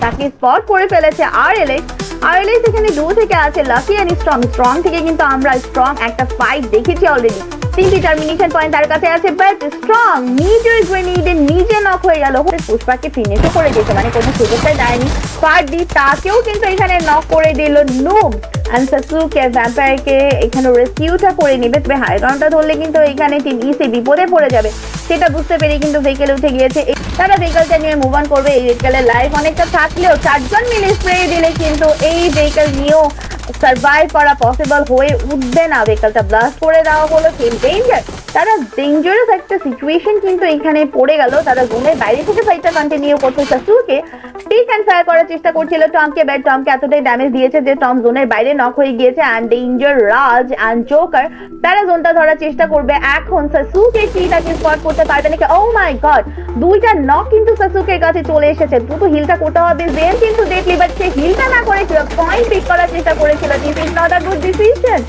তাকে স্পট করে ফেলেছে আরএলএক্স এখানে 2 থেকে আছে লাকি এন্ড স্ট্রং থেকে কিন্তু আমরা স্ট্রং একটা ফাইট দেখেছি অলরেডি। 3টি টার্মিনেশন পয়েন্ট তার কাছে আছে, বাট স্ট্রং নিজের গ্রেনেডে নিজে নক হয়ে গেল। পুষ্পাকে ফিনিশও করে দিয়েছে, মানে কোনো সুযোগটাই দেয়নি। ফার্ডি তাকেও কিন্তু এখানে নক করে দিল নুব। এন্ড সাসুকে ভ্যাম্পায়ারকে এখানে রেস্কিউটা করে নেবে, তবে হাই গ্রাউন্ডটা ধরলে কিন্তু এখানে টিম ইসি বিপদে পড়ে যাবে, সেটা বুঝতে পেরে কিন্তু ভেহিকেলে উঠে গিয়েছে। তারা ভেহিকেলটা নিয়ে মুভ অন করবে। এই ভেহিকেলের লাইফ অনেকটা থাকলেও 4জন মিলে স্প্রে দিলে কিন্তু এই ভেহিকেল নিয়েও সার্ভাইভ করা পসিবল হয়ে উঠবে না। ভেহিকেলটা ব্লাস্ট করে দেওয়া হলো। ডেঞ্জার, তারা ডেঞ্জারাস একটা সিচুয়েশন কিন্তু এখানে পড়ে গেল। তারা জোনের বাইরে থেকে ফাইটটা কন্টিনিউ করছে। সাসুকে পিক অ্যান্ড ফায়ার করার চেষ্টা করছিল টমকে, বাট টমকে এতটাই ড্যামেজ দিয়েছে যে টম জোনের বাইরে নক হয়ে গিয়েছে। And danger, Raj and Joker তারা জোনটা ধরার চেষ্টা করবে। এখন সাসুকে কি তাকে স্পট করতে পারবে নাকি? ও মাই গড, 2টা নক কিন্তু সাসুকের কাছে চলে এসেছে। দ্রুত হিলটা করতে হবে। জেন কিন্তু দেখলি, বাট সে হিলটা না করে পয়েন্ট পিক করার চেষ্টা করেছিল। This is not a good decision.